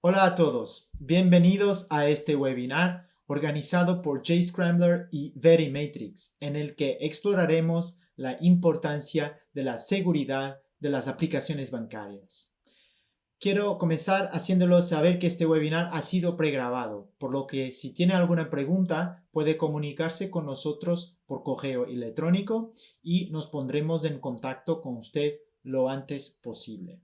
Hola a todos, bienvenidos a este webinar organizado por JScrambler y Verimatrix, en el que exploraremos la importancia de la seguridad de las aplicaciones bancarias. Quiero comenzar haciéndolos saber que este webinar ha sido pregrabado, por lo que si tiene alguna pregunta puede comunicarse con nosotros por correo electrónico y nos pondremos en contacto con usted lo antes posible.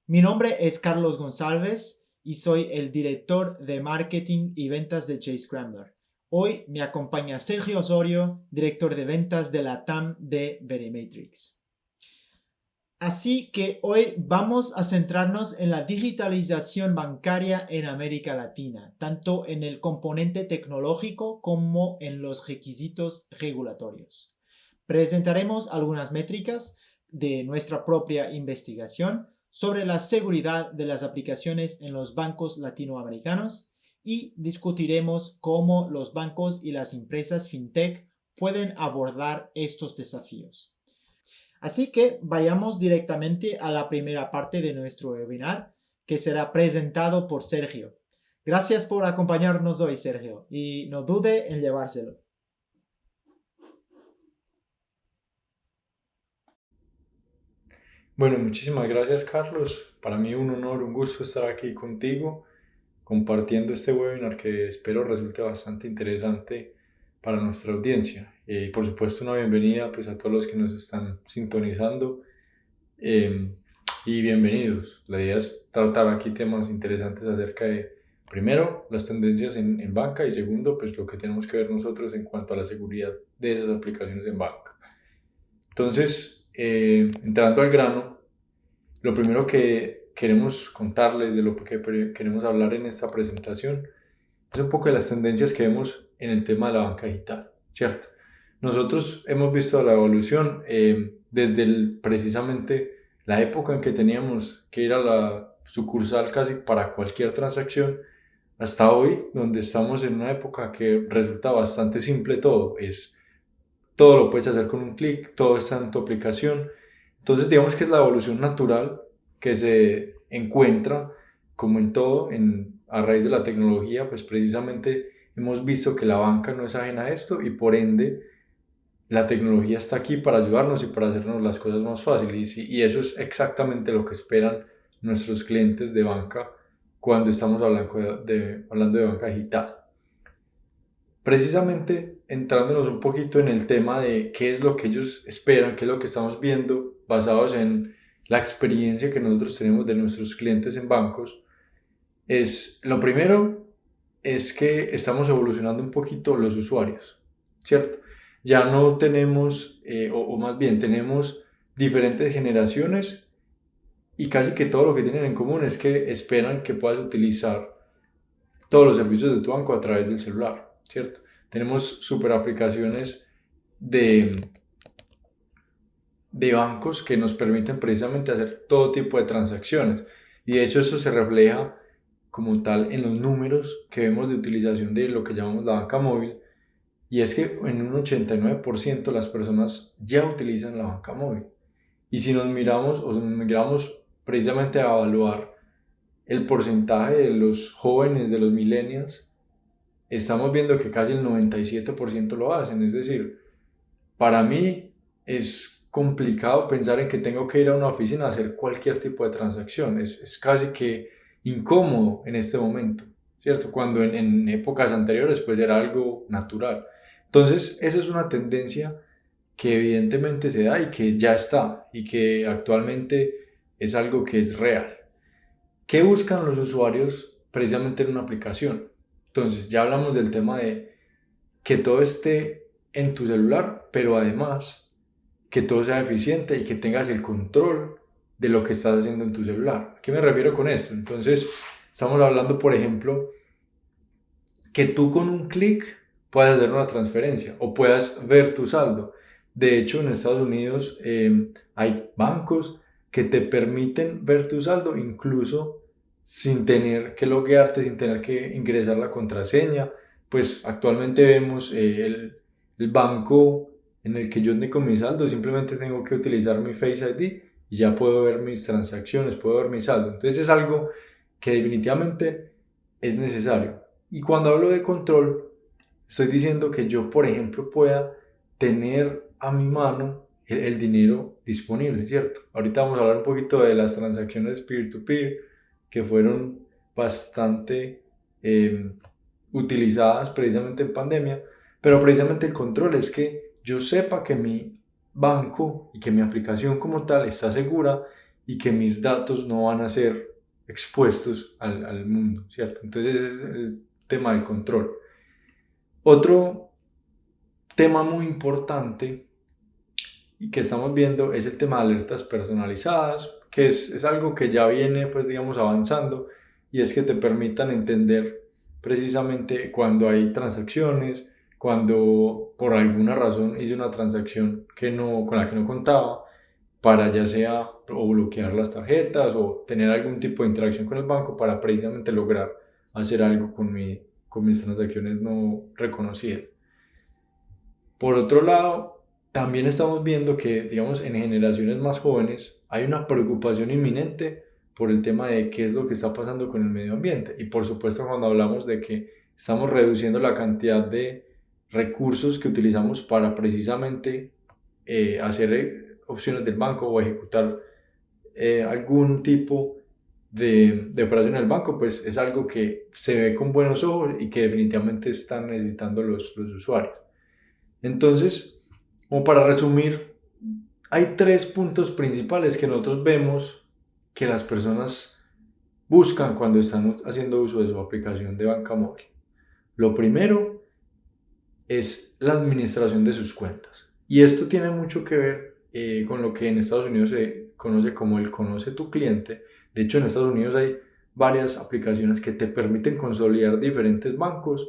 Mi nombre es Carlos González y soy el director de marketing y ventas de JScrambler. Hoy me acompaña Sergio Osorio, director de ventas de la TAM de Verimatrix. Así que hoy vamos a centrarnos en la digitalización bancaria en América Latina, tanto en el componente tecnológico como en los requisitos regulatorios. Presentaremos algunas métricas de nuestra propia investigación sobre la seguridad de las aplicaciones en los bancos latinoamericanos y discutiremos cómo los bancos y las empresas fintech pueden abordar estos desafíos. Así que vayamos directamente a la primera parte de nuestro webinar, que será presentado por Sergio. Gracias por acompañarnos hoy, Sergio, y no dude en llevárselo. Bueno, muchísimas gracias, Carlos. Para mí un honor, un gusto estar aquí contigo compartiendo este webinar que espero resulte bastante interesante para nuestra audiencia. Y por supuesto una bienvenida pues, a todos los que nos están sintonizando eh, y bienvenidos. La idea es tratar aquí temas interesantes acerca de, primero, las tendencias en banca y segundo, pues lo que tenemos que ver nosotros en cuanto a la seguridad de esas aplicaciones en banca. Entonces, entrando al grano, lo primero que queremos contarles, de lo que queremos hablar en esta presentación, es un poco de las tendencias que vemos en el tema de la banca digital, ¿cierto? Nosotros hemos visto la evolución desde precisamente la época en que teníamos que ir a la sucursal casi para cualquier transacción, hasta hoy, donde estamos en una época que resulta bastante simple todo. Todo lo puedes hacer con un clic, todo está en tu aplicación. Entonces, digamos que es la evolución natural que se encuentra, como en todo, a raíz de la tecnología, pues precisamente hemos visto que la banca no es ajena a esto y por ende la tecnología está aquí para ayudarnos y para hacernos las cosas más fáciles. Y eso es exactamente lo que esperan nuestros clientes de banca cuando estamos hablando de banca digital. Precisamente entrándonos un poquito en el tema de qué es lo que ellos esperan, qué es lo que estamos viendo, basados en la experiencia que nosotros tenemos de nuestros clientes en bancos, es lo primero es que estamos evolucionando un poquito los usuarios, ¿cierto? Ya no tenemos, o más bien tenemos diferentes generaciones y casi que todo lo que tienen en común es que esperan que puedas utilizar todos los servicios de tu banco a través del celular, ¿cierto? Tenemos super aplicaciones de, de bancos que nos permiten precisamente hacer todo tipo de transacciones y de hecho eso se refleja como tal en los números que vemos de utilización de lo que llamamos la banca móvil y es que en un 89% las personas ya utilizan la banca móvil y si nos miramos o nos miramos precisamente a evaluar el porcentaje de los jóvenes, de los millennials, estamos viendo que casi el 97% lo hacen. Es decir, para mí es complicado pensar en que tengo que ir a una oficina a hacer cualquier tipo de transacción. Es casi que incómodo en este momento, ¿cierto? Cuando en épocas anteriores pues era algo natural. Entonces, esa es una tendencia que evidentemente se da y que ya está y que actualmente es algo que es real. ¿Qué buscan los usuarios precisamente en una aplicación? Entonces, ya hablamos del tema de que todo esté en tu celular, pero además que todo sea eficiente y que tengas el control de lo que estás haciendo en tu celular. ¿A qué me refiero con esto? Entonces, estamos hablando, por ejemplo, que tú con un clic puedas hacer una transferencia o puedas ver tu saldo. De hecho, en Estados Unidos hay bancos que te permiten ver tu saldo incluso sin tener que loguearte, sin tener que ingresar la contraseña. Pues actualmente vemos el banco en el que yo tengo mi saldo, simplemente tengo que utilizar mi Face ID y ya puedo ver mis transacciones, puedo ver mi saldo. Entonces es algo que definitivamente es necesario. Y cuando hablo de control, estoy diciendo que yo, por ejemplo, pueda tener a mi mano el dinero disponible, ¿cierto? Ahorita vamos a hablar un poquito de las transacciones peer-to-peer, que fueron bastante utilizadas precisamente en pandemia, pero precisamente el control es que yo sepa que mi banco y que mi aplicación como tal está segura y que mis datos no van a ser expuestos al mundo, ¿cierto? Entonces ese es el tema del control. Otro tema muy importante y que estamos viendo es el tema de alertas personalizadas, que es algo que ya viene, pues digamos, avanzando, y es que te permitan entender precisamente cuando hay transacciones, cuando por alguna razón hice una transacción con la que no contaba, para ya sea o bloquear las tarjetas o tener algún tipo de interacción con el banco para precisamente lograr hacer algo con mis transacciones no reconocidas. Por otro lado, también estamos viendo que, digamos, en generaciones más jóvenes hay una preocupación inminente por el tema de qué es lo que está pasando con el medio ambiente. Y por supuesto, cuando hablamos de que estamos reduciendo la cantidad de recursos que utilizamos para precisamente hacer opciones del banco o ejecutar algún tipo de operación en el banco, pues es algo que se ve con buenos ojos y que definitivamente están necesitando los usuarios. Entonces, como para resumir, hay 3 puntos principales que nosotros vemos que las personas buscan cuando están haciendo uso de su aplicación de banca móvil. Lo primero es la administración de sus cuentas. Y esto tiene mucho que ver con lo que en Estados Unidos se conoce como el Conoce tu cliente. De hecho, en Estados Unidos hay varias aplicaciones que te permiten consolidar diferentes bancos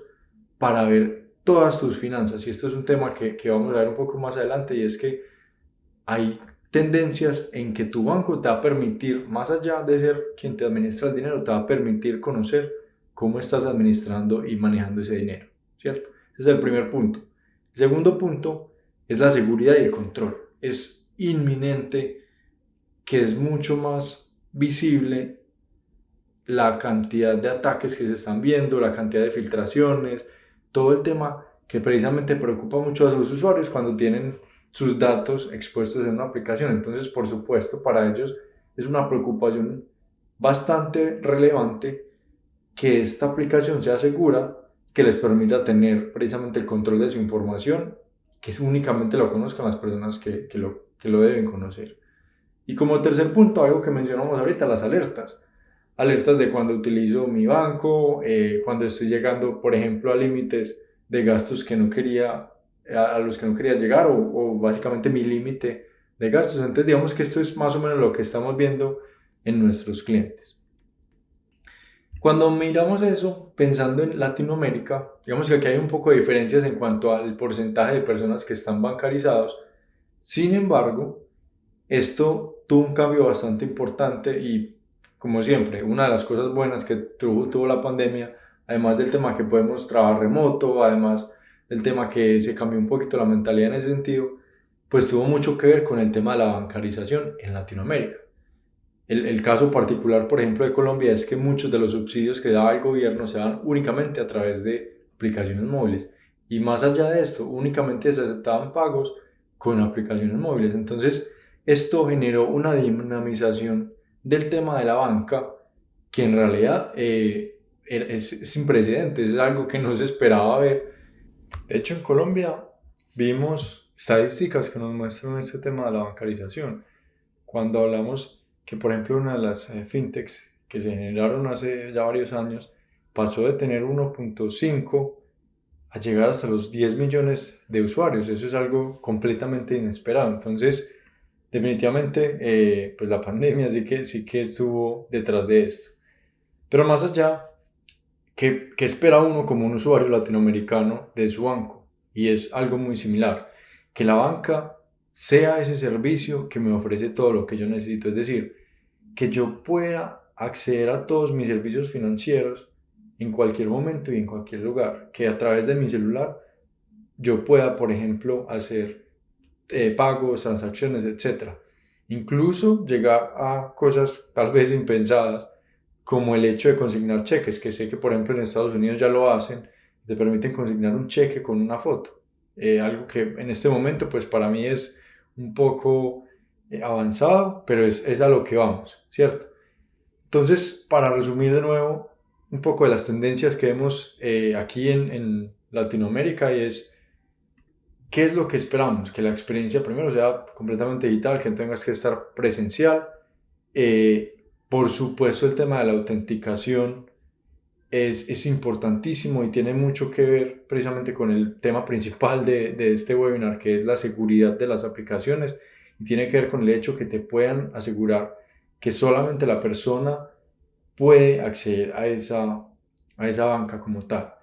para ver todas tus finanzas. Y esto es un tema que vamos a ver un poco más adelante, y es que hay tendencias en que tu banco te va a permitir, más allá de ser quien te administra el dinero, te va a permitir conocer cómo estás administrando y manejando ese dinero, ¿cierto? Ese es el primer punto. El segundo punto es la seguridad y el control. Es inminente que es mucho más visible la cantidad de ataques que se están viendo, la cantidad de filtraciones, todo el tema que precisamente preocupa mucho a los usuarios cuando tienen sus datos expuestos en una aplicación. Entonces, por supuesto, para ellos es una preocupación bastante relevante que esta aplicación sea segura, que les permita tener precisamente el control de su información, que únicamente lo conozcan las personas que lo deben conocer. Y como tercer punto, algo que mencionamos ahorita, las alertas. Alertas de cuando utilizo mi banco, cuando estoy llegando, por ejemplo, a límites de gastos que no quería, a los que no quería llegar, o básicamente mi límite de gastos. Entonces, digamos que esto es más o menos lo que estamos viendo en nuestros clientes. Cuando miramos eso, pensando en Latinoamérica, digamos que aquí hay un poco de diferencias en cuanto al porcentaje de personas que están bancarizados. Sin embargo, esto tuvo un cambio bastante importante y, como siempre, una de las cosas buenas que tuvo la pandemia, además del tema que podemos trabajar remoto, además del tema que se cambió un poquito la mentalidad en ese sentido, pues tuvo mucho que ver con el tema de la bancarización en Latinoamérica. El caso particular, por ejemplo, de Colombia es que muchos de los subsidios que daba el gobierno se dan únicamente a través de aplicaciones móviles. Y más allá de esto, únicamente se aceptaban pagos con aplicaciones móviles. Entonces, esto generó una dinamización del tema de la banca que en realidad es sin precedentes, es algo que no se esperaba ver. De hecho, en Colombia vimos estadísticas que nos muestran este tema de la bancarización. Cuando hablamos que, por ejemplo, una de las fintechs que se generaron hace ya varios años pasó de tener 1.5 a llegar hasta los 10 millones de usuarios. Eso es algo completamente inesperado. Entonces, definitivamente, pues la pandemia sí que estuvo detrás de esto. Pero más allá, ¿qué espera uno como un usuario latinoamericano de su banco? Y es algo muy similar, que la banca sea ese servicio que me ofrece todo lo que yo necesito, es decir, que yo pueda acceder a todos mis servicios financieros en cualquier momento y en cualquier lugar, que a través de mi celular yo pueda, por ejemplo, hacer pagos, transacciones, etc. Incluso llegar a cosas tal vez impensadas, como el hecho de consignar cheques, que sé que por ejemplo en Estados Unidos ya lo hacen, te permiten consignar un cheque con una foto. Algo que en este momento pues para mí es un poco avanzado, pero es a lo que vamos, ¿cierto? Entonces, para resumir de nuevo un poco de las tendencias que vemos aquí en Latinoamérica, y es qué es lo que esperamos, que la experiencia primero sea completamente digital, que no tengas que estar presencial. Por supuesto, el tema de la autenticación es importantísimo y tiene mucho que ver precisamente con el tema principal de este webinar, que es la seguridad de las aplicaciones, y tiene que ver con el hecho que te puedan asegurar que solamente la persona puede acceder a esa banca como tal.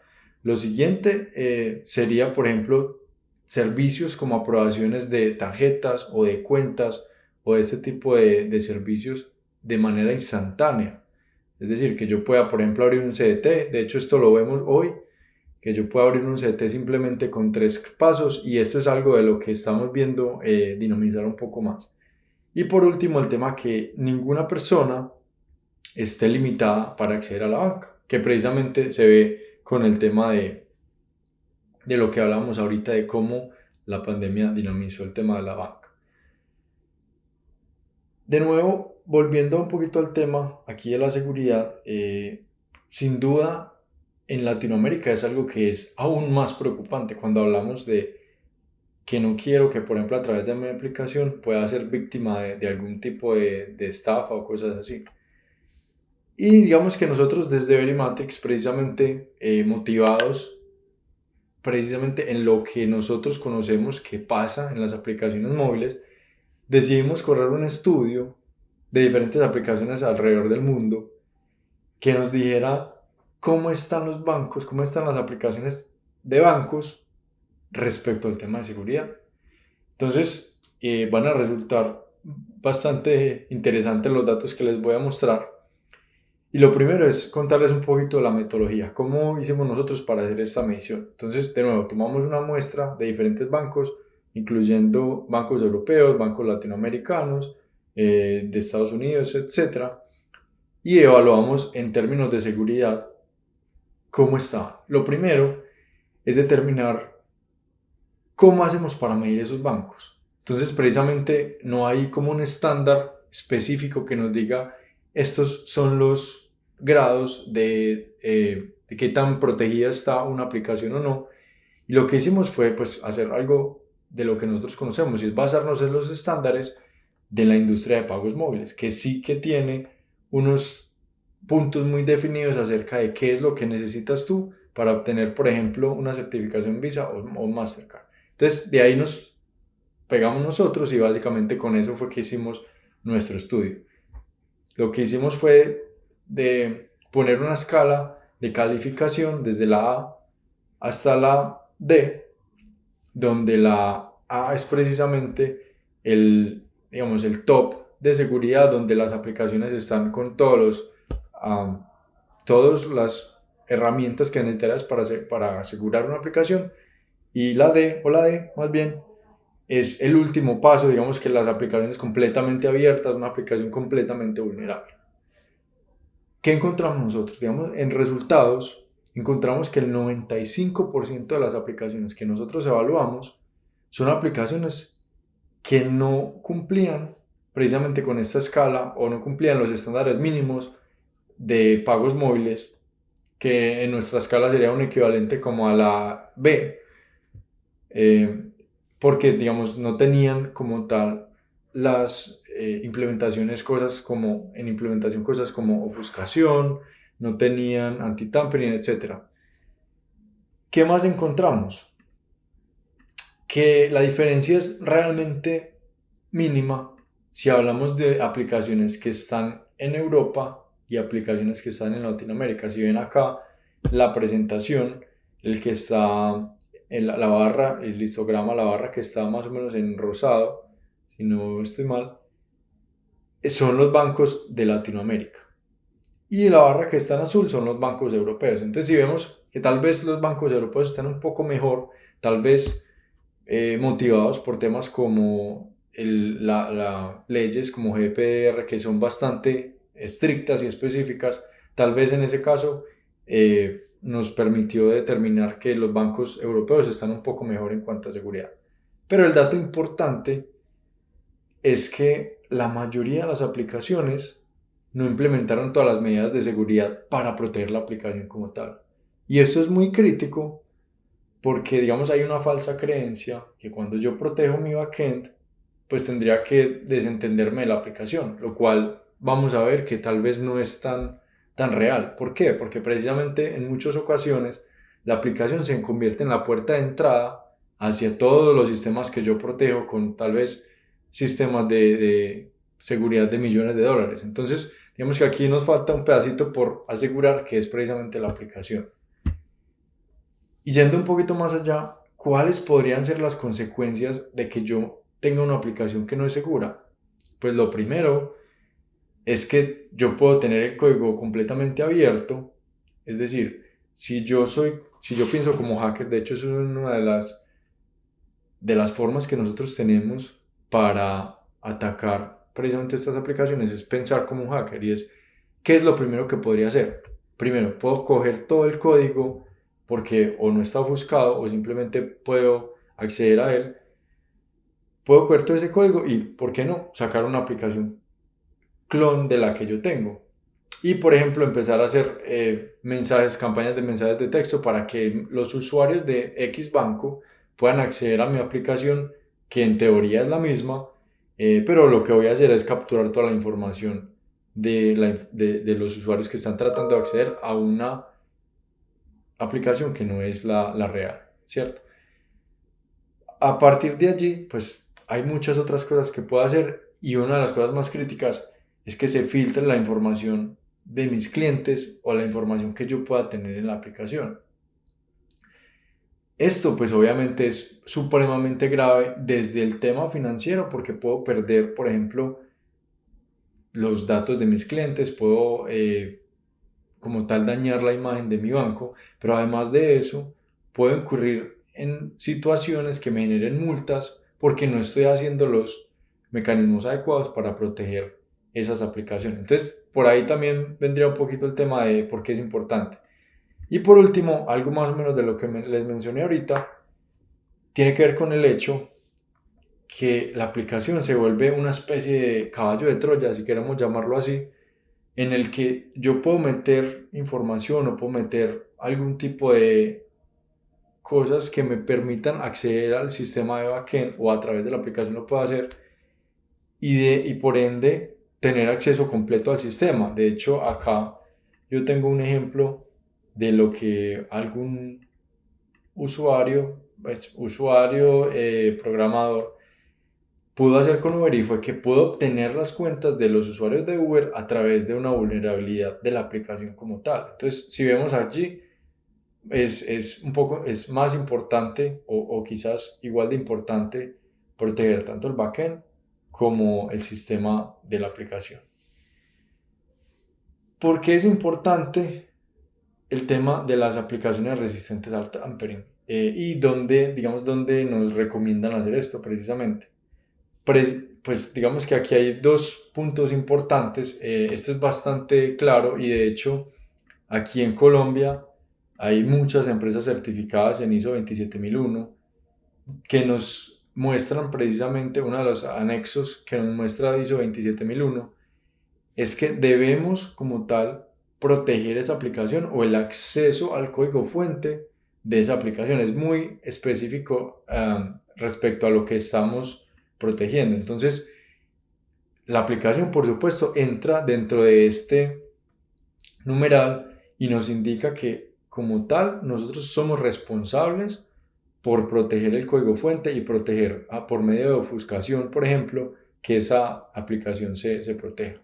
Lo siguiente sería, por ejemplo, servicios como aprobaciones de tarjetas o de cuentas o de este tipo de servicios de manera instantánea. Es decir, que yo pueda, por ejemplo, abrir un CDT, de hecho esto lo vemos hoy, que yo pueda abrir un CDT simplemente con 3 pasos, y esto es algo de lo que estamos viendo dinamizar un poco más. Y por último, el tema que ninguna persona esté limitada para acceder a la banca, que precisamente se ve con el tema de lo que hablamos ahorita, de cómo la pandemia dinamizó el tema de la banca. De nuevo, volviendo un poquito al tema aquí de la seguridad, sin duda en Latinoamérica es algo que es aún más preocupante cuando hablamos de que no quiero que, por ejemplo, a través de mi aplicación pueda ser víctima de algún tipo de estafa o cosas así. Y digamos que nosotros desde Verimatrix, precisamente motivados precisamente en lo que nosotros conocemos que pasa en las aplicaciones móviles, decidimos correr un estudio de diferentes aplicaciones alrededor del mundo que nos dijera cómo están los bancos, cómo están las aplicaciones de bancos respecto al tema de seguridad. Entonces, van a resultar bastante interesantes los datos que les voy a mostrar. Y lo primero es contarles un poquito de la metodología, cómo hicimos nosotros para hacer esta medición. Entonces, de nuevo, tomamos una muestra de diferentes bancos, incluyendo bancos europeos, bancos latinoamericanos, de Estados Unidos, etcétera, y evaluamos en términos de seguridad cómo está. Lo primero es determinar cómo hacemos para medir esos bancos. Entonces, precisamente no hay como un estándar específico que nos diga estos son los grados de qué tan protegida está una aplicación o no. Y lo que hicimos fue pues hacer algo de lo que nosotros conocemos, y es basarnos en los estándares de la industria de pagos móviles, que sí que tiene unos puntos muy definidos acerca de qué es lo que necesitas tú para obtener, por ejemplo, una certificación Visa o Mastercard. Entonces, de ahí nos pegamos nosotros, y básicamente con eso fue que hicimos nuestro estudio. Lo que hicimos fue de poner una escala de calificación desde la A hasta la D, donde la A es precisamente digamos, el top de seguridad, donde las aplicaciones están con todas las herramientas que necesitas para asegurar una aplicación. Y la D, o la D más bien, es el último paso, digamos que las aplicaciones completamente abiertas, una aplicación completamente vulnerable. ¿Qué encontramos nosotros? Digamos, en resultados, encontramos que el 95% de las aplicaciones que nosotros evaluamos son aplicaciones que no cumplían precisamente con esta escala, o no cumplían los estándares mínimos de pagos móviles, que en nuestra escala sería un equivalente como a la B, porque digamos no tenían como tal las implementaciones, cosas como en implementación cosas como ofuscación, no tenían anti-tampering, etc. ¿Qué más encontramos? Que la diferencia es realmente mínima si hablamos de aplicaciones que están en Europa y aplicaciones que están en Latinoamérica. Si ven acá la presentación, el que está en la barra, el histograma, la barra que está más o menos en rosado, si no estoy mal, son los bancos de Latinoamérica. Y la barra que está en azul son los bancos europeos. Entonces, si vemos que tal vez los bancos europeos están un poco mejor, tal vez motivados por temas como leyes como GDPR, que son bastante estrictas y específicas, tal vez en ese caso nos permitió determinar que los bancos europeos están un poco mejor en cuanto a seguridad. Pero el dato importante es que la mayoría de las aplicaciones no implementaron todas las medidas de seguridad para proteger la aplicación como tal. Y esto es muy crítico porque, digamos, hay una falsa creencia que cuando yo protejo mi backend, pues tendría que desentenderme de la aplicación, lo cual vamos a ver que tal vez no es tan real. ¿Por qué? Porque precisamente en muchas ocasiones la aplicación se convierte en la puerta de entrada hacia todos los sistemas que yo protejo con tal vez sistemas de seguridad de millones de dólares. Entonces, digamos que aquí nos falta un pedacito por asegurar que es precisamente la aplicación. Y yendo un poquito más allá, ¿cuáles podrían ser las consecuencias de que yo tenga una aplicación que no es segura? Pues lo primero es que yo puedo tener el código completamente abierto, es decir, si yo pienso como hacker, de hecho eso es una de las formas que nosotros tenemos para atacar precisamente estas aplicaciones, es pensar como un hacker y es, ¿qué es lo primero que podría hacer? Primero, puedo coger todo el código porque o no está ofuscado o simplemente puedo acceder a él, puedo coger todo ese código y, ¿por qué no?, sacar una aplicación clon de la que yo tengo. Y, por ejemplo, empezar a hacer campañas de mensajes de texto para que los usuarios de X banco puedan acceder a mi aplicación, que en teoría es la misma, pero lo que voy a hacer es capturar toda la información de los usuarios que están tratando de acceder a una aplicación que no es la real, ¿cierto? A partir de allí, pues hay muchas otras cosas que puedo hacer y una de las cosas más críticas es que se filtre la información de mis clientes o la información que yo pueda tener en la aplicación. Esto pues obviamente es supremamente grave desde el tema financiero porque puedo perder, por ejemplo, los datos de mis clientes, puedo como tal dañar la imagen de mi banco, pero además de eso puedo incurrir en situaciones que me generen multas porque no estoy haciendo los mecanismos adecuados para proteger esas aplicaciones. Entonces, por ahí también vendría un poquito el tema de por qué es importante. Y por último, algo más o menos de lo que les mencioné ahorita, tiene que ver con el hecho que la aplicación se vuelve una especie de caballo de Troya, si queremos llamarlo así, en el que yo puedo meter información o puedo meter algún tipo de cosas que me permitan acceder al sistema de backend o a través de la aplicación lo puedo hacer y por ende tener acceso completo al sistema. De hecho, acá yo tengo un ejemplo de lo que algún programador, pudo hacer con Uber y fue que pudo obtener las cuentas de los usuarios de Uber a través de una vulnerabilidad de la aplicación como tal. Entonces, si vemos allí, es más importante o quizás igual de importante proteger tanto el backend como el sistema de la aplicación. ¿Por qué es importante el tema de las aplicaciones resistentes al tampering? Y dónde nos recomiendan hacer esto precisamente. Pues digamos que aquí hay dos puntos importantes. Esto es bastante claro y de hecho aquí en Colombia hay muchas empresas certificadas en ISO 27001 que nos muestran precisamente, uno de los anexos que nos muestra ISO 27001 es que debemos como tal proteger esa aplicación o el acceso al código fuente de esa aplicación. Es muy específico respecto a lo que estamos protegiendo. Entonces, la aplicación, por supuesto, entra dentro de este numeral y nos indica que como tal nosotros somos responsables por proteger el código fuente y proteger por medio de ofuscación, por ejemplo, que esa aplicación se proteja.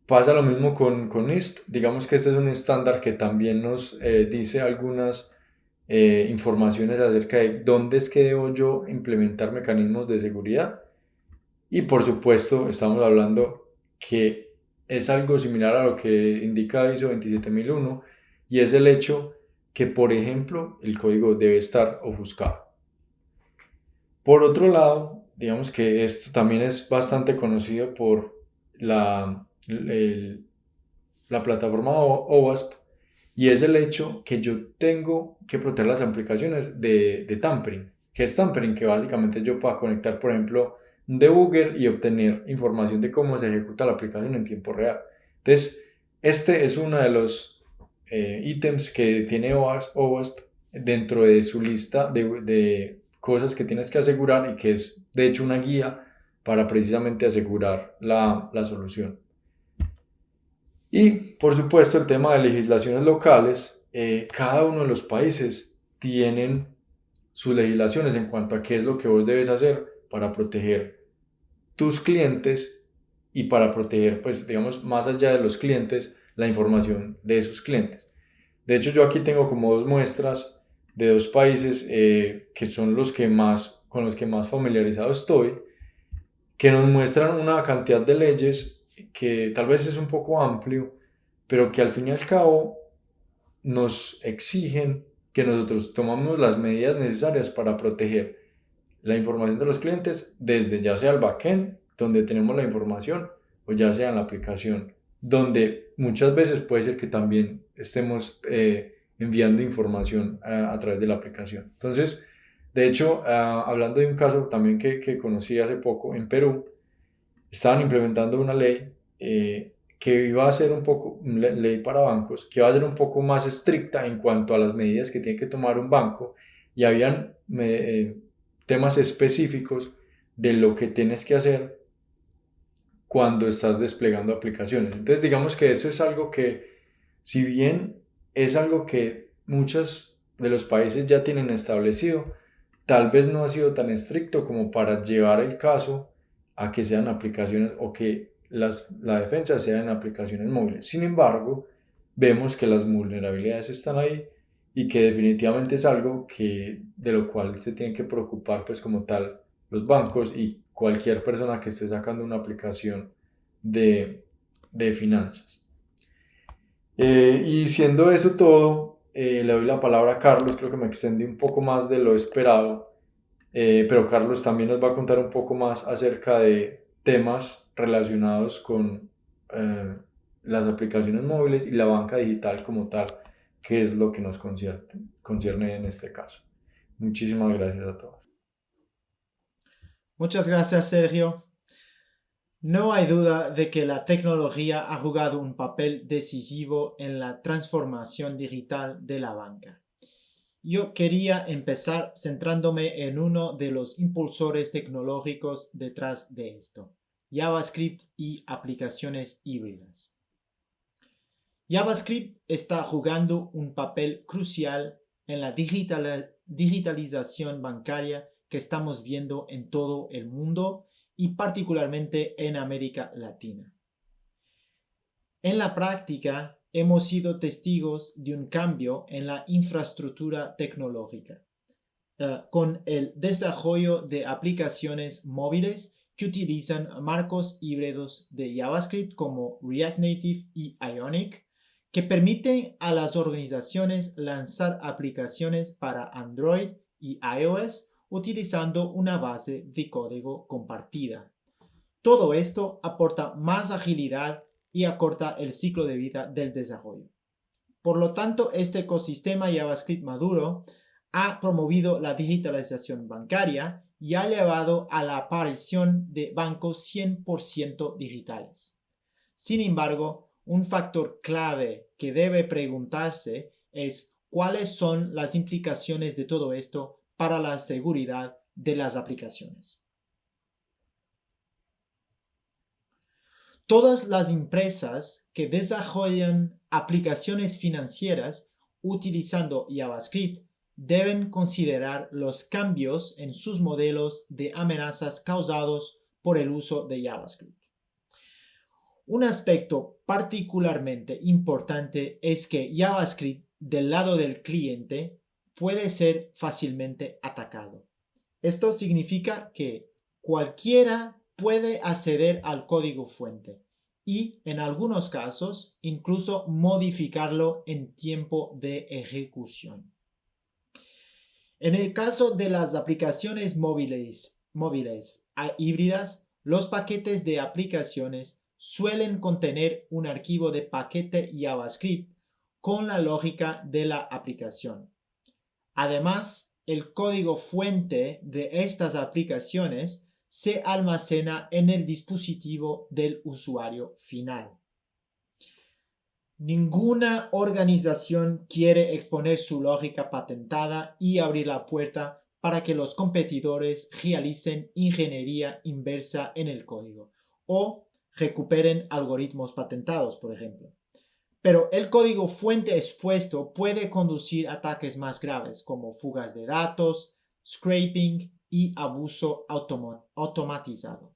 Pasa lo mismo con NIST. Digamos que este es un estándar que también nos dice algunas informaciones acerca de dónde es que debo yo implementar mecanismos de seguridad. Y por supuesto estamos hablando que es algo similar a lo que indica ISO 27001 y es el hecho que, por ejemplo, el código debe estar ofuscado. Por otro lado, digamos que esto también es bastante conocido por la plataforma OWASP, y es el hecho que yo tengo que proteger las aplicaciones de tampering. ¿Qué es tampering? Que básicamente yo pueda conectar, por ejemplo, un debugger y obtener información de cómo se ejecuta la aplicación en tiempo real. Entonces, este es uno de los ítems que tiene OWASP dentro de su lista de cosas que tienes que asegurar, y que es de hecho una guía para precisamente asegurar la solución. Y por supuesto el tema de legislaciones locales. Cada uno de los países tienen sus legislaciones en cuanto a qué es lo que vos debes hacer para proteger tus clientes y para proteger, pues digamos, más allá de los clientes, la información de sus clientes. De hecho, yo aquí tengo como dos muestras de dos países que son con los que más familiarizado estoy, que nos muestran una cantidad de leyes que tal vez es un poco amplio, pero que al fin y al cabo nos exigen que nosotros tomamos las medidas necesarias para proteger la información de los clientes, desde ya sea el backend, donde tenemos la información, o ya sea en la aplicación, donde muchas veces puede ser que también estemos enviando información a través de la aplicación. Entonces, de hecho, hablando de un caso también que conocí hace poco en Perú, estaban implementando una ley que iba a ser un poco, ley para bancos, que iba a ser un poco más estricta en cuanto a las medidas que tiene que tomar un banco, y habían temas específicos de lo que tienes que hacer cuando estás desplegando aplicaciones. Entonces, digamos que eso es algo que, si bien es algo que muchos de los países ya tienen establecido, tal vez no ha sido tan estricto como para llevar el caso a que sean aplicaciones, o que la defensa sea en aplicaciones móviles. Sin embargo, vemos que las vulnerabilidades están ahí, y que definitivamente es algo de lo cual se tienen que preocupar, pues como tal, los bancos y cualquier persona que esté sacando una aplicación de finanzas. Y siendo eso todo, le doy la palabra a Carlos. Creo que me extendí un poco más de lo esperado, pero Carlos también nos va a contar un poco más acerca de temas relacionados con las aplicaciones móviles y la banca digital como tal, que es lo que nos concierne en este caso. Muchísimas gracias a todos. Muchas gracias, Sergio. No hay duda de que la tecnología ha jugado un papel decisivo en la transformación digital de la banca. Yo quería empezar centrándome en uno de los impulsores tecnológicos detrás de esto: JavaScript y aplicaciones híbridas. JavaScript está jugando un papel crucial en la digitalización bancaria que estamos viendo en todo el mundo, y particularmente en América Latina. En la práctica, hemos sido testigos de un cambio en la infraestructura tecnológica, con el desarrollo de aplicaciones móviles que utilizan marcos híbridos de JavaScript como React Native y Ionic, que permiten a las organizaciones lanzar aplicaciones para Android y iOS utilizando una base de código compartida. Todo esto aporta más agilidad y acorta el ciclo de vida del desarrollo. Por lo tanto, este ecosistema JavaScript maduro ha promovido la digitalización bancaria y ha llevado a la aparición de bancos 100% digitales. Sin embargo, un factor clave que debe preguntarse es cuáles son las implicaciones de todo esto para la seguridad de las aplicaciones. Todas las empresas que desarrollan aplicaciones financieras utilizando JavaScript deben considerar los cambios en sus modelos de amenazas causados por el uso de JavaScript. Un aspecto particularmente importante es que JavaScript del lado del cliente puede ser fácilmente atacado. Esto significa que cualquiera puede acceder al código fuente y, en algunos casos, incluso modificarlo en tiempo de ejecución. En el caso de las aplicaciones móviles híbridas, los paquetes de aplicaciones suelen contener un archivo de paquete JavaScript con la lógica de la aplicación. Además, el código fuente de estas aplicaciones se almacena en el dispositivo del usuario final. Ninguna organización quiere exponer su lógica patentada y abrir la puerta para que los competidores realicen ingeniería inversa en el código o recuperen algoritmos patentados, por ejemplo. Pero el código fuente expuesto puede conducir a ataques más graves como fugas de datos, scraping y abuso automatizado.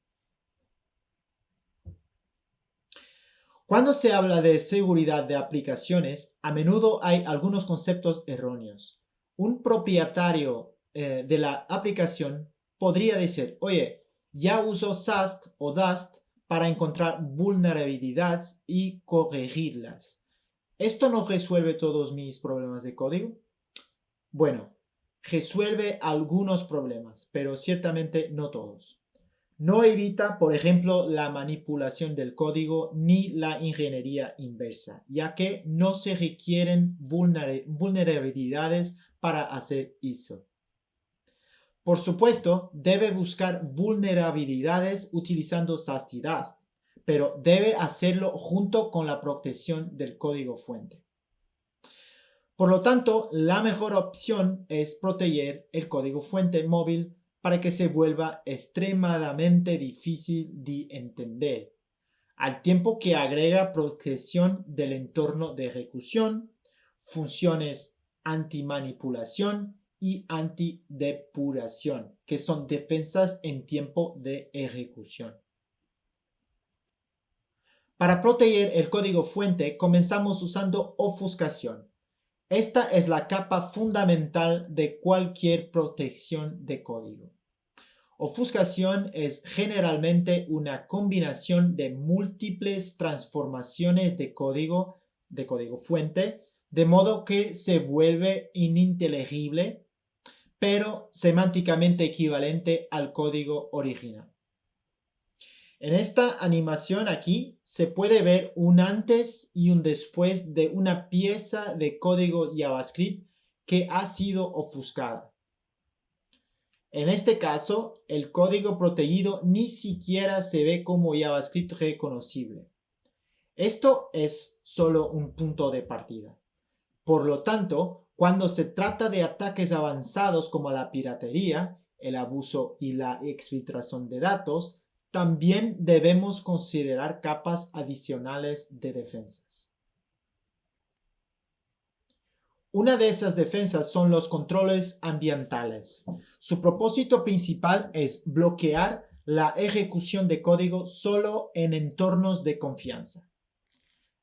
Cuando se habla de seguridad de aplicaciones, a menudo hay algunos conceptos erróneos. Un propietario de la aplicación podría decir, oye, ya uso SAST o DAST para encontrar vulnerabilidades y corregirlas. ¿Esto no resuelve todos mis problemas de código? Bueno, resuelve algunos problemas, pero ciertamente no todos. No evita, por ejemplo, la manipulación del código ni la ingeniería inversa, ya que no se requieren vulnerabilidades para hacer eso. Por supuesto, debe buscar vulnerabilidades utilizando SAST y DAST, pero debe hacerlo junto con la protección del código fuente. Por lo tanto, la mejor opción es proteger el código fuente móvil para que se vuelva extremadamente difícil de entender, al tiempo que agrega protección del entorno de ejecución, funciones anti-manipulación y antidepuración, que son defensas en tiempo de ejecución. Para proteger el código fuente, comenzamos usando ofuscación. Esta es la capa fundamental de cualquier protección de código. Ofuscación es generalmente una combinación de múltiples transformaciones de código fuente, de modo que se vuelve ininteligible, pero semánticamente equivalente al código original. En esta animación aquí se puede ver un antes y un después de una pieza de código JavaScript que ha sido ofuscada. En este caso, el código protegido ni siquiera se ve como JavaScript reconocible. Esto es solo un punto de partida. Por lo tanto, cuando se trata de ataques avanzados como la piratería, el abuso y la exfiltración de datos, también debemos considerar capas adicionales de defensas. Una de esas defensas son los controles ambientales. Su propósito principal es bloquear la ejecución de código solo en entornos de confianza.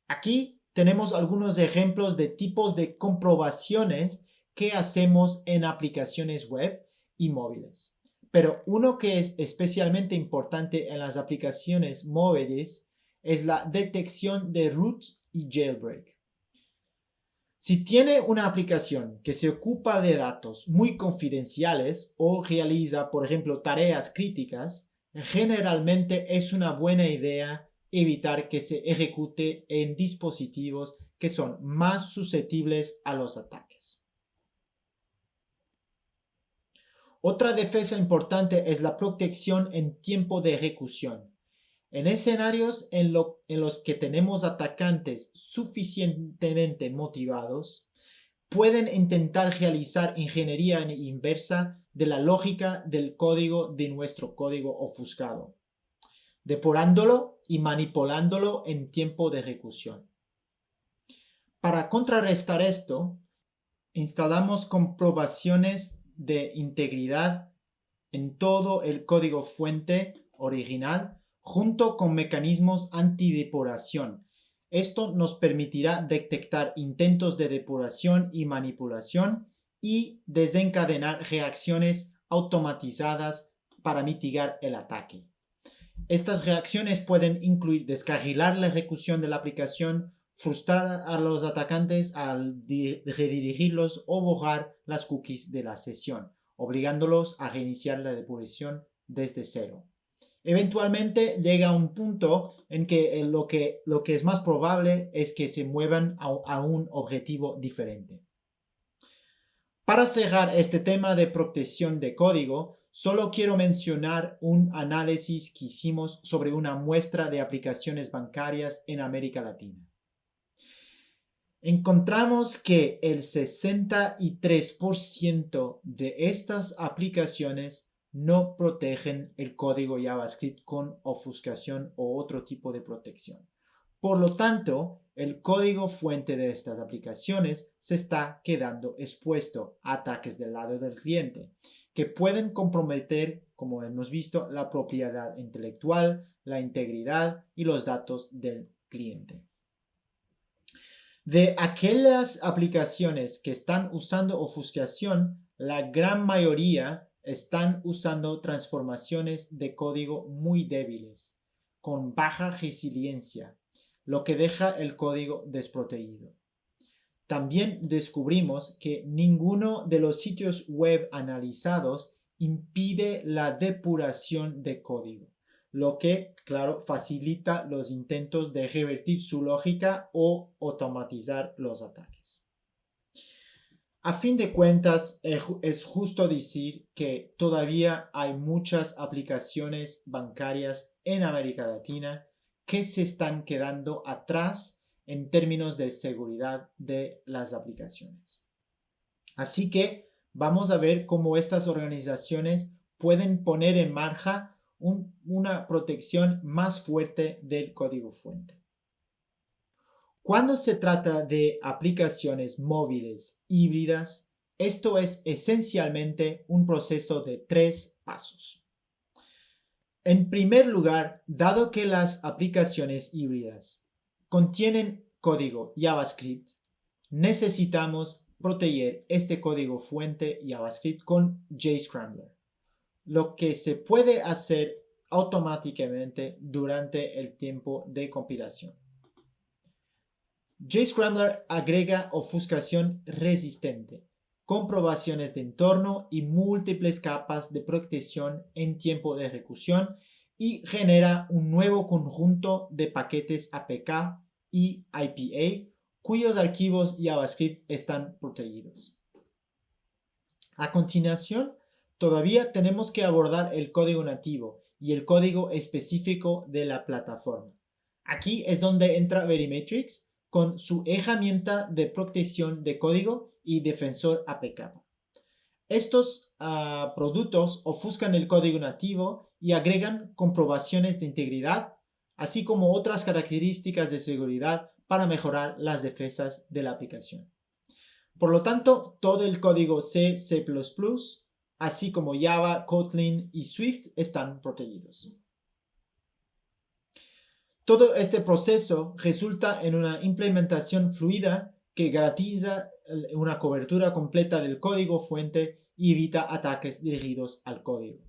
Aquí tenemos algunos ejemplos de tipos de comprobaciones que hacemos en aplicaciones web y móviles. Pero uno que es especialmente importante en las aplicaciones móviles es la detección de root y jailbreak. Si tiene una aplicación que se ocupa de datos muy confidenciales o realiza, por ejemplo, tareas críticas, generalmente es una buena idea evitar que se ejecute en dispositivos que son más susceptibles a los ataques. Otra defensa importante es la protección en tiempo de ejecución. En escenarios en los que tenemos atacantes suficientemente motivados, pueden intentar realizar ingeniería inversa de la lógica del código de nuestro código ofuscado, depurándolo y manipulándolo en tiempo de ejecución. Para contrarrestar esto, instalamos comprobaciones de integridad en todo el código fuente original junto con mecanismos antidepuración. Esto nos permitirá detectar intentos de depuración y manipulación y desencadenar reacciones automatizadas para mitigar el ataque. Estas reacciones pueden incluir descarrilar la ejecución de la aplicación, frustrar a los atacantes al redirigirlos o borrar las cookies de la sesión, obligándolos a reiniciar la depuración desde cero. Eventualmente llega a un punto en que lo que es más probable es que se muevan a un objetivo diferente. Para cerrar este tema de protección de código, solo quiero mencionar un análisis que hicimos sobre una muestra de aplicaciones bancarias en América Latina. Encontramos que el 63% de estas aplicaciones no protegen el código JavaScript con ofuscación o otro tipo de protección. Por lo tanto, el código fuente de estas aplicaciones se está quedando expuesto a ataques del lado del cliente, que pueden comprometer, como hemos visto, la propiedad intelectual, la integridad y los datos del cliente. De aquellas aplicaciones que están usando ofuscación, la gran mayoría están usando transformaciones de código muy débiles, con baja resiliencia, lo que deja el código desprotegido. También descubrimos que ninguno de los sitios web analizados impide la depuración de código, lo que, claro, facilita los intentos de revertir su lógica o automatizar los ataques. A fin de cuentas, es justo decir que todavía hay muchas aplicaciones bancarias en América Latina que se están quedando atrás en términos de seguridad de las aplicaciones. Así que vamos a ver cómo estas organizaciones pueden poner en marcha una protección más fuerte del código fuente. Cuando se trata de aplicaciones móviles híbridas, esto es esencialmente un proceso de 3 pasos. En primer lugar, dado que las aplicaciones híbridas contienen código JavaScript, necesitamos proteger este código fuente JavaScript con JScrambler, lo que se puede hacer automáticamente durante el tiempo de compilación. JScrambler agrega ofuscación resistente, comprobaciones de entorno y múltiples capas de protección en tiempo de ejecución y genera un nuevo conjunto de paquetes APK y IPA cuyos archivos JavaScript están protegidos. A continuación, todavía tenemos que abordar el código nativo y el código específico de la plataforma. Aquí es donde entra Verimatrix con su herramienta de protección de código y defensor APK. Estos productos ofuscan el código nativo y agregan comprobaciones de integridad, así como otras características de seguridad para mejorar las defensas de la aplicación. Por lo tanto, todo el código C, C++, así como Java, Kotlin y Swift están protegidos. Todo este proceso resulta en una implementación fluida que garantiza una cobertura completa del código fuente y evita ataques dirigidos al código.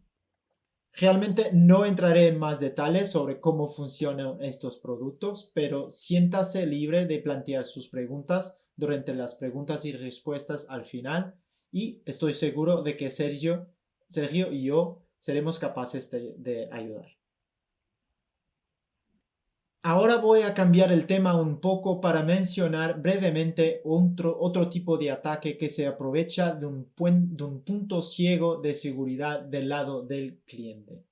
Realmente no entraré en más detalles sobre cómo funcionan estos productos, pero siéntase libre de plantear sus preguntas durante las preguntas y respuestas al final y estoy seguro de que Sergio y yo seremos capaces de ayudar. Ahora voy a cambiar el tema un poco para mencionar brevemente otro tipo de ataque que se aprovecha de un punto ciego de seguridad del lado del cliente.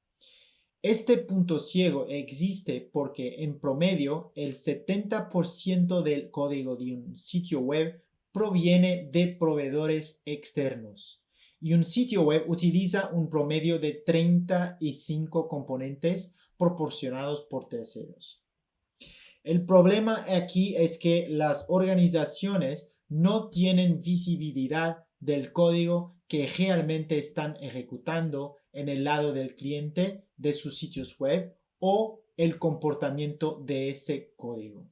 Este punto ciego existe porque en promedio el 70% del código de un sitio web proviene de proveedores externos y un sitio web utiliza un promedio de 35 componentes proporcionados por terceros. El problema aquí es que las organizaciones no tienen visibilidad del código que realmente están ejecutando en el lado del cliente de sus sitios web o el comportamiento de ese código.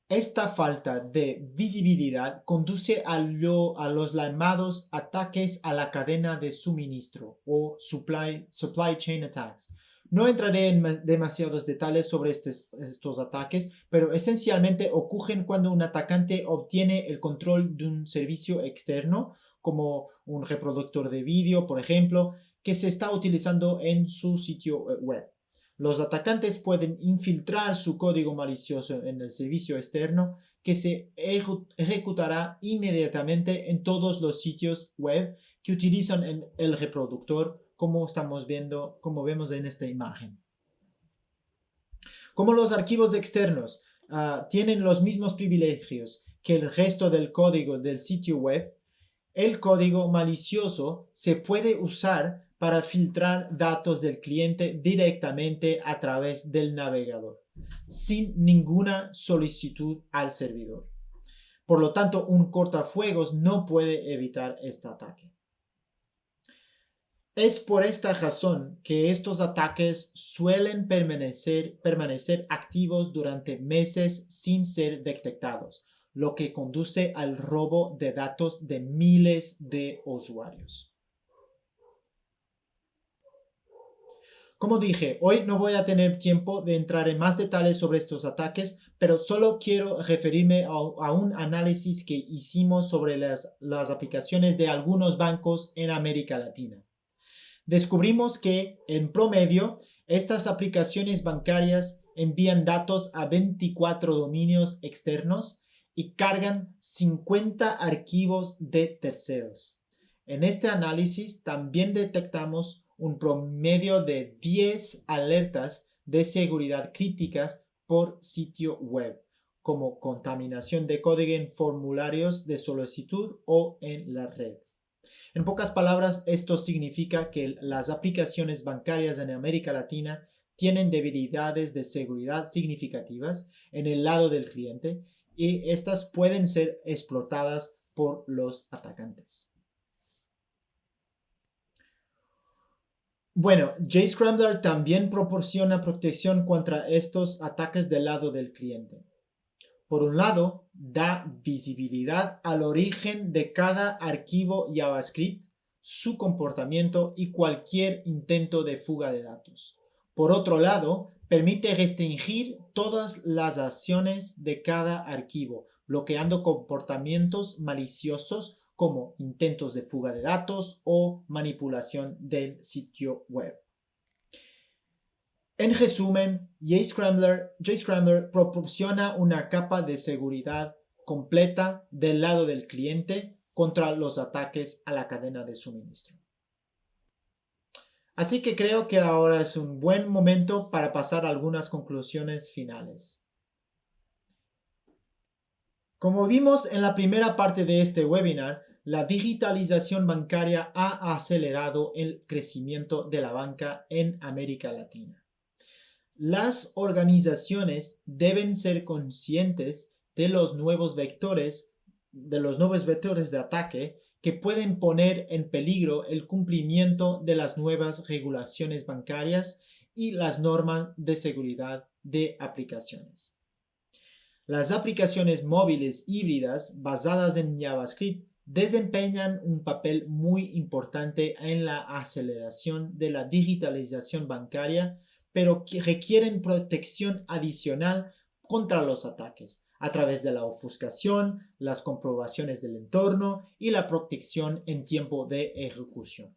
Esta falta de visibilidad conduce a los llamados ataques a la cadena de suministro o supply chain attacks, No entraré en demasiados detalles sobre estos ataques, pero esencialmente ocurren cuando un atacante obtiene el control de un servicio externo, como un reproductor de vídeo, por ejemplo, que se está utilizando en su sitio web. Los atacantes pueden infiltrar su código malicioso en el servicio externo, que se ejecutará inmediatamente en todos los sitios web que utilizan el reproductor, como vemos en esta imagen. Como los archivos externos tienen los mismos privilegios que el resto del código del sitio web, el código malicioso se puede usar para filtrar datos del cliente directamente a través del navegador, sin ninguna solicitud al servidor. Por lo tanto, un cortafuegos no puede evitar este ataque. Es por esta razón que estos ataques suelen permanecer activos durante meses sin ser detectados, lo que conduce al robo de datos de miles de usuarios. Como dije, hoy no voy a tener tiempo de entrar en más detalles sobre estos ataques, pero solo quiero referirme a un análisis que hicimos sobre las aplicaciones de algunos bancos en América Latina. Descubrimos que, en promedio, estas aplicaciones bancarias envían datos a 24 dominios externos y cargan 50 archivos de terceros. En este análisis también detectamos un promedio de 10 alertas de seguridad críticas por sitio web, como contaminación de código en formularios de solicitud o en la red. En pocas palabras, esto significa que las aplicaciones bancarias en América Latina tienen debilidades de seguridad significativas en el lado del cliente y estas pueden ser explotadas por los atacantes. Bueno, JScrambler también proporciona protección contra estos ataques del lado del cliente. Por un lado, da visibilidad al origen de cada archivo JavaScript, su comportamiento y cualquier intento de fuga de datos. Por otro lado, permite restringir todas las acciones de cada archivo, bloqueando comportamientos maliciosos como intentos de fuga de datos o manipulación del sitio web. En resumen, JScrambler proporciona una capa de seguridad completa del lado del cliente contra los ataques a la cadena de suministro. Así que creo que ahora es un buen momento para pasar a algunas conclusiones finales. Como vimos en la primera parte de este webinar, la digitalización bancaria ha acelerado el crecimiento de la banca en América Latina. Las organizaciones deben ser conscientes de los nuevos vectores de ataque que pueden poner en peligro el cumplimiento de las nuevas regulaciones bancarias y las normas de seguridad de aplicaciones. Las aplicaciones móviles híbridas basadas en JavaScript desempeñan un papel muy importante en la aceleración de la digitalización bancaria, pero que requieren protección adicional contra los ataques a través de la ofuscación, las comprobaciones del entorno y la protección en tiempo de ejecución.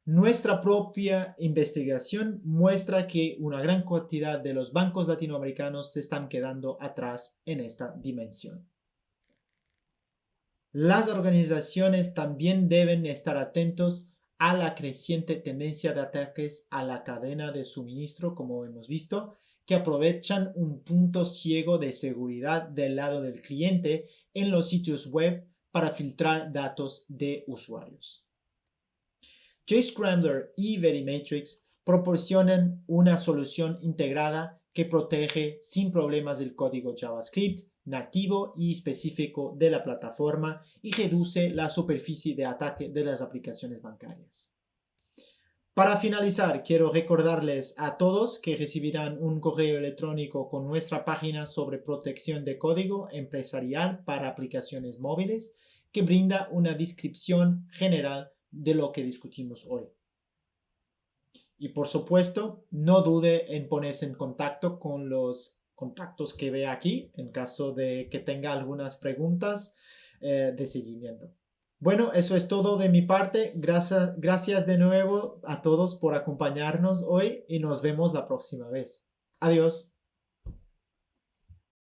Nuestra propia investigación muestra que una gran cantidad de los bancos latinoamericanos se están quedando atrás en esta dimensión. Las organizaciones también deben estar atentos a la creciente tendencia de ataques a la cadena de suministro, como hemos visto, que aprovechan un punto ciego de seguridad del lado del cliente en los sitios web para filtrar datos de usuarios. JScrambler y Verimatrix proporcionan una solución integrada que protege sin problemas el código JavaScript nativo y específico de la plataforma y reduce la superficie de ataque de las aplicaciones bancarias. Para finalizar, quiero recordarles a todos que recibirán un correo electrónico con nuestra página sobre protección de código empresarial para aplicaciones móviles que brinda una descripción general de lo que discutimos hoy. Y por supuesto, no dude en ponerse en contacto con los contactos que ve aquí en caso de que tenga algunas preguntas de seguimiento. Bueno, eso es todo de mi parte. Gracias de nuevo a todos por acompañarnos hoy y nos vemos la próxima vez. Adiós.